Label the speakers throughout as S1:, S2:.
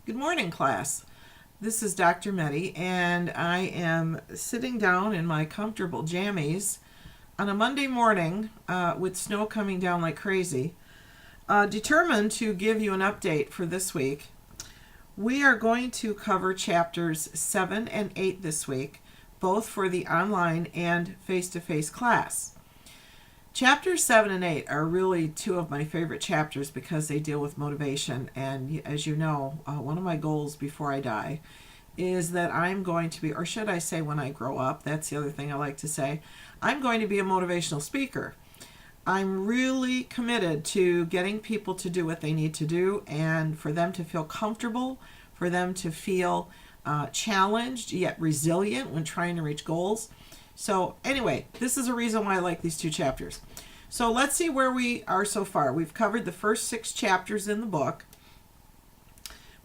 S1: Good morning, class. This is Dr. Meddy, and I am sitting down in my comfortable jammies on a Monday morning with snow coming down like crazy, determined to give you an update for this week. We are going to cover chapters 7 and 8 this week, both for the online and face-to-face class. Chapters 7 and 8 are really two of my favorite chapters because they deal with motivation. And as you know, one of my goals before I die is that I'm going to be, or should I say when I grow up, that's the other thing I like to say, I'm going to be a motivational speaker. I'm really committed to getting people to do what they need to do and for them to feel comfortable, for them to feel challenged yet resilient when trying to reach goals. So anyway, this is a reason why I like these two chapters. So let's see where we are so far. We've covered the first 6 chapters in the book.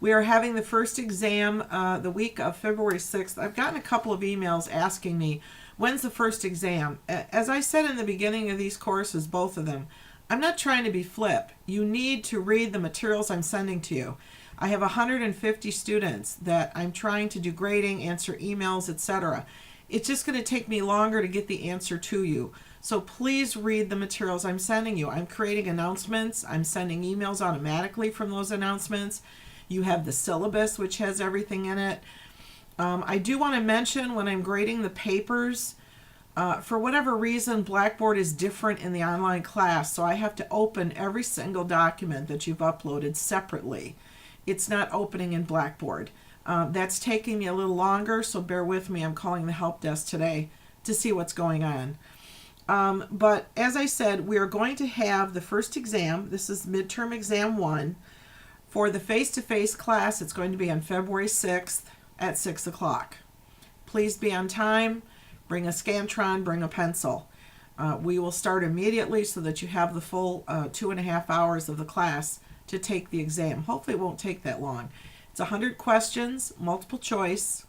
S1: We are having the first exam the week of February 6th. I've gotten a couple of emails asking me, when's the first exam? As I said in the beginning of these courses, both of them, I'm not trying to be flip. You need to read the materials I'm sending to you. I have 150 students that I'm trying to do grading, answer emails, etc. It's just going to take me longer to get the answer to you. So please read the materials I'm sending you. I'm creating announcements. I'm sending emails automatically from those announcements. You have the syllabus, which has everything in it. I do want to mention when I'm grading the papers, for whatever reason, Blackboard is different in the online class. So I have to open every single document that you've uploaded separately. It's not opening in Blackboard. That's taking me a little longer, so bear with me. I'm calling the help desk today to see what's going on. But as I said, we are going to have the first exam. This is midterm exam 1. For the face-to-face class, it's going to be on February 6th at 6 o'clock. Please be on time. Bring a Scantron, bring a pencil. We will start immediately so that you have the full 2.5 hours of the class to take the exam. Hopefully it won't take that long. It's 100 questions, multiple choice.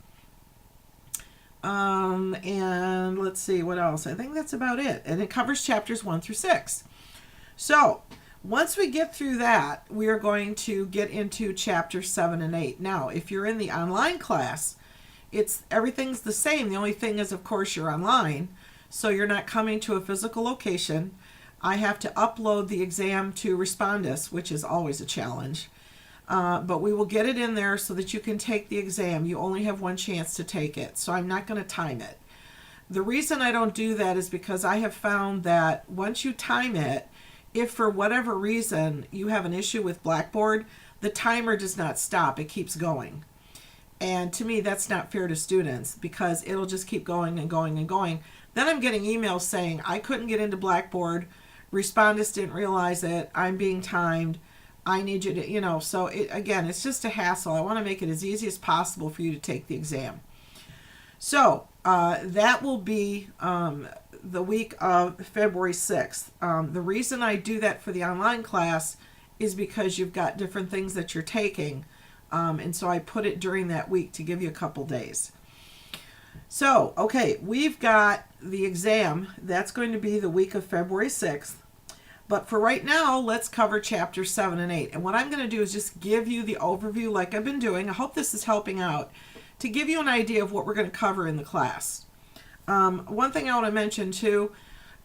S1: And let's see what else. I think that's about it. And it covers chapters 1 through 6. So once we get through that, we are going to get into chapters 7 and 8. Now, if you're in the online class, everything's the same. The only thing is, of course, you're online. So you're not coming to a physical location. I have to upload the exam to Respondus, which is always a challenge. But we will get it in there so that you can take the exam. You only have one chance to take it, so I'm not going to time it. The reason I don't do that is because I have found that once you time it, if for whatever reason you have an issue with Blackboard, the timer does not stop. It keeps going. And to me, that's not fair to students because it'll just keep going and going and going. Then I'm getting emails saying, I couldn't get into Blackboard. Respondus didn't realize it. I'm being timed. I need you to, so again, it's just a hassle. I want to make it as easy as possible for you to take the exam. So that will be the week of February 6th. The reason I do that for the online class is because you've got different things that you're taking. And so I put it during that week to give you a couple days. So, okay, we've got the exam. That's going to be the week of February 6th. But for right now, let's cover chapters 7 and 8. And what I'm going to do is just give you the overview like I've been doing. I hope this is helping out to give you an idea of what we're going to cover in the class. One thing I want to mention too,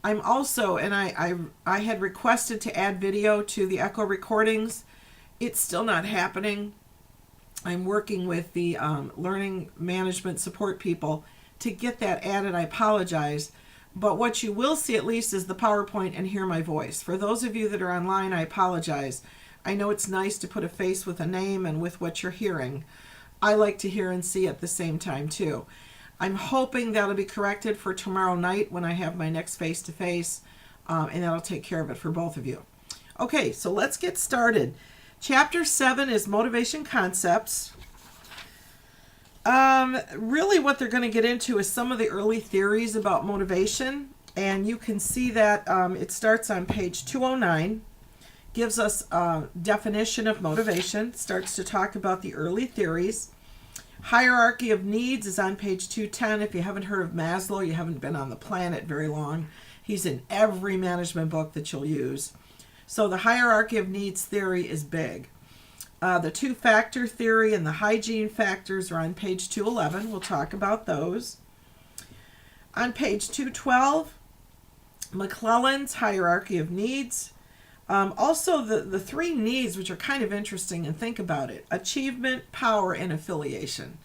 S1: I'm also, and I had requested to add video to the echo recordings. It's still not happening. I'm working with the learning management support people to get that added. I apologize. But what you will see at least is the PowerPoint and hear my voice. For those of you that are online, I apologize. I know it's nice to put a face with a name and with what you're hearing. I like to hear and see at the same time too. I'm hoping that'll be corrected for tomorrow night when I have my next face-to-face, and that'll take care of it for both of you. Okay, so let's get started. Chapter 7 is Motivation Concepts. Really what they're going to get into is some of the early theories about motivation, and you can see that it starts on page 209, gives us a definition of motivation, starts to talk about the early theories. Hierarchy of needs is on page 210. If you haven't heard of Maslow, you haven't been on the planet very long. He's in every management book that you'll use. So the hierarchy of needs theory is big. The two-factor theory and the hygiene factors are on page 211. We'll talk about those. On page 212, McClellan's hierarchy of needs. Also, the three needs, which are kind of interesting, and think about it: achievement, power, and affiliation.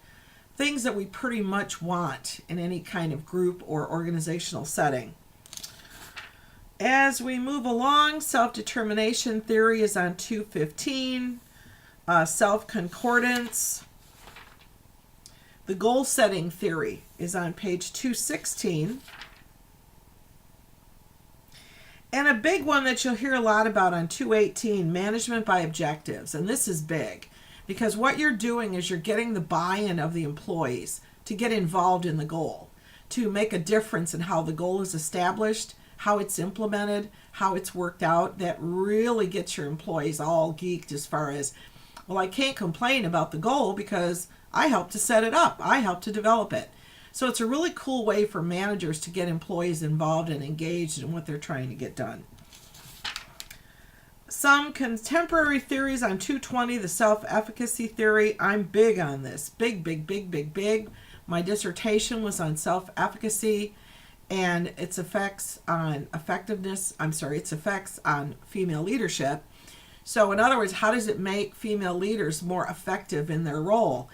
S1: Things that we pretty much want in any kind of group or organizational setting. As we move along, self-determination theory is on 215. Self-concordance. The goal-setting theory is on page 216. And a big one that you'll hear a lot about on 218, management by objectives. And this is big because what you're doing is you're getting the buy-in of the employees to get involved in the goal, to make a difference in how the goal is established, how it's implemented, how it's worked out. That really gets your employees all geeked as far as, well, I can't complain about the goal because I helped to set it up. I helped to develop it. So it's a really cool way for managers to get employees involved and engaged in what they're trying to get done. Some contemporary theories on 220, the self-efficacy theory. I'm big on this. Big, big, big, big, big. My dissertation was on self-efficacy and its effects on its effects on female leadership. So in other words, how does it make female leaders more effective in their role?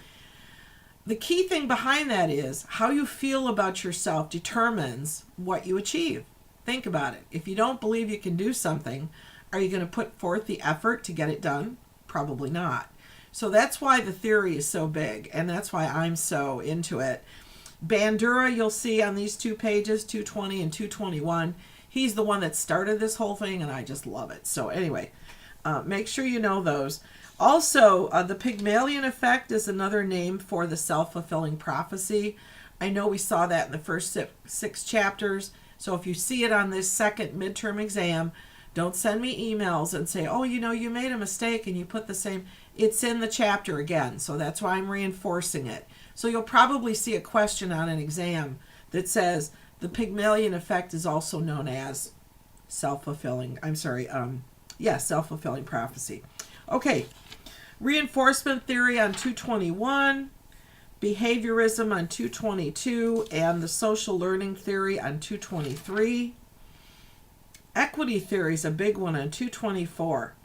S1: The key thing behind that is how you feel about yourself determines what you achieve. Think about it. If you don't believe you can do something, are you going to put forth the effort to get it done? Probably not. So that's why the theory is so big, and that's why I'm so into it. Bandura, you'll see on these two pages, 220 and 221. He's the one that started this whole thing, and I just love it. So anyway, make sure you know those. Also, the Pygmalion effect is another name for the self-fulfilling prophecy. I know we saw that in the first six chapters. So if you see it on this second midterm exam, don't send me emails and say, oh, you made a mistake and you put the same. It's in the chapter again. So that's why I'm reinforcing it. So you'll probably see a question on an exam that says the Pygmalion effect is also known as self-fulfilling prophecy. Okay. Reinforcement theory on 221, behaviorism on 222, and the social learning theory on 223. Equity theory is a big one on 224.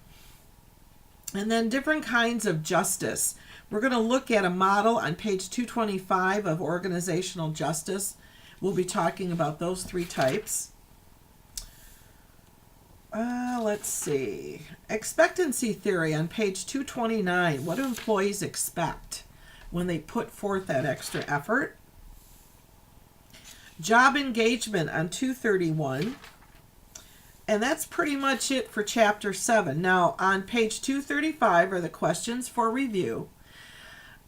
S1: And then different kinds of justice. We're going to look at a model on page 225 of organizational justice. We'll be talking about those three types. Let's see. Expectancy theory on page 229. What do employees expect when they put forth that extra effort? Job engagement on 231. And that's pretty much it for chapter 7. Now, on page 235 are the questions for review.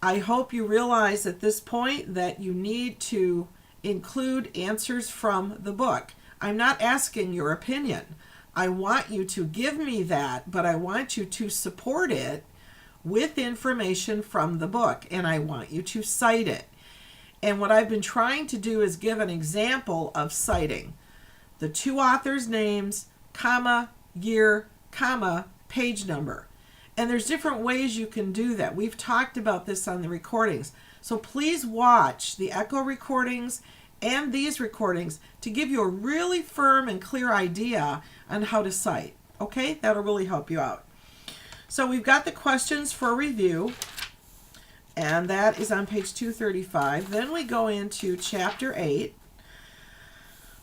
S1: I hope you realize at this point that you need to include answers from the book. I'm not asking your opinion. I want you to give me that, but I want you to support it with information from the book, and I want you to cite it. And what I've been trying to do is give an example of citing the two authors' names, comma, year, comma, page number. And there's different ways you can do that. We've talked about this on the recordings. So please watch the echo recordings and these recordings to give you a really firm and clear idea on how to cite. Okay? That'll really help you out. So we've got the questions for review, and that is on page 235. Then we go into chapter 8,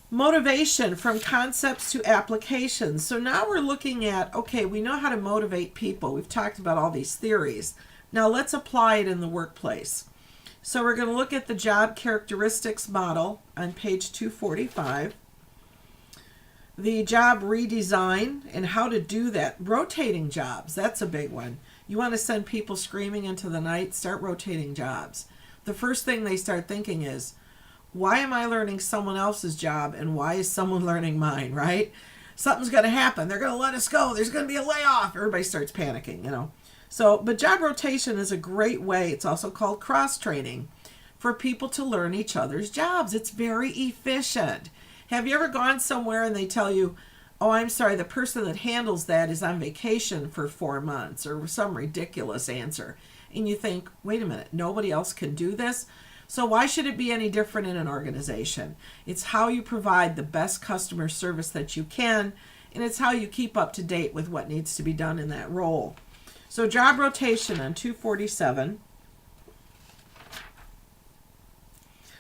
S1: motivation from concepts to applications. So now we're looking at, okay, we know how to motivate people. We've talked about all these theories. Now let's apply it in the workplace. So we're going to look at the job characteristics model on page 245. The job redesign and how to do that. Rotating jobs, that's a big one. You want to send people screaming into the night, start rotating jobs. The first thing they start thinking is, why am I learning someone else's job and why is someone learning mine, right? Something's going to happen. They're going to let us go. There's going to be a layoff. Everybody starts panicking, So, but job rotation is a great way. It's also called cross-training for people to learn each other's jobs. It's very efficient. Have you ever gone somewhere and they tell you, oh, I'm sorry, the person that handles that is on vacation for 4 months, or some ridiculous answer. And you think, wait a minute, nobody else can do this? So why should it be any different in an organization? It's how you provide the best customer service that you can, and it's how you keep up to date with what needs to be done in that role. So job rotation on 247.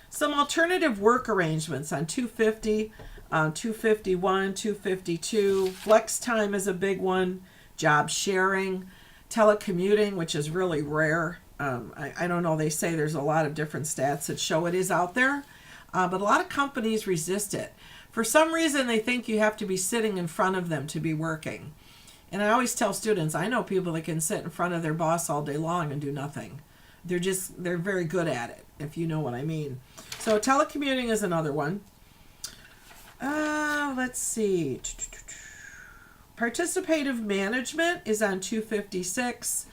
S1: Some alternative work arrangements on 250, 251, 252. Flex time is a big one. Job sharing, telecommuting, which is really rare. I don't know, they say there's a lot of different stats that show it is out there, but a lot of companies resist it. For some reason, they think you have to be sitting in front of them to be working. And I always tell students, I know people that can sit in front of their boss all day long and do nothing. They're very good at it, if you know what I mean. So telecommuting is another one. Let's see. Participative management is on 256.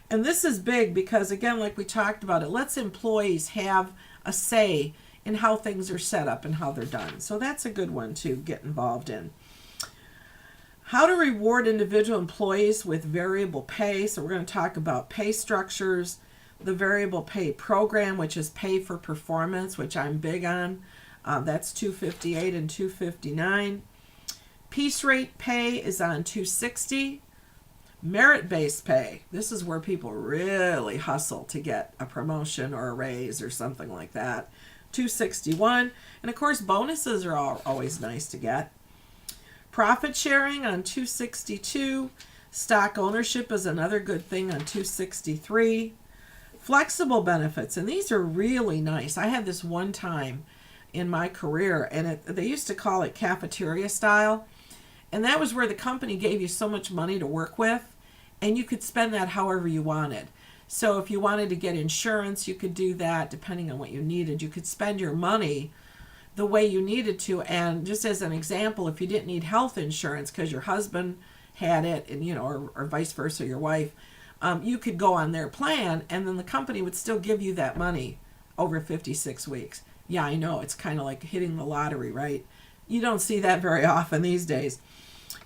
S1: And this is big because, again, like we talked about, it lets employees have a say in how things are set up and how they're done. So that's a good one to get involved in. How to reward individual employees with variable pay. So we're going to talk about pay structures, the variable pay program, which is pay for performance, which I'm big on. That's 258 and 259. Piece rate pay is on 260. Merit-based pay. This is where people really hustle to get a promotion or a raise or something like that. 261. And of course, bonuses are always nice to get. Profit sharing on 262. Stock ownership is another good thing on 263. Flexible benefits, and these are really nice. I had this one time in my career, and they used to call it cafeteria style. And that was where the company gave you so much money to work with, and you could spend that however you wanted. So if you wanted to get insurance, you could do that depending on what you needed. You could spend your money the way you needed to. And just as an example, if you didn't need health insurance because your husband had it, and or vice versa, your wife, you could go on their plan, and then the company would still give you that money over 56 weeks. Yeah, I know, it's kind of like hitting the lottery, right? You don't see that very often these days.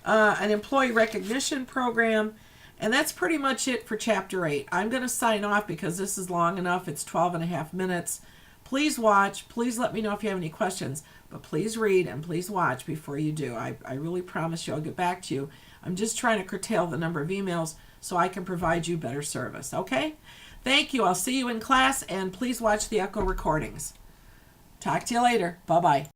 S1: An employee recognition program, and that's pretty much it for Chapter 8. I'm going to sign off because this is long enough. It's 12 and a half minutes. Please watch. Please let me know if you have any questions, but please read and please watch before you do. I really promise you I'll get back to you. I'm just trying to curtail the number of emails so I can provide you better service, okay? Thank you. I'll see you in class, and please watch the echo recordings. Talk to you later. Bye-bye.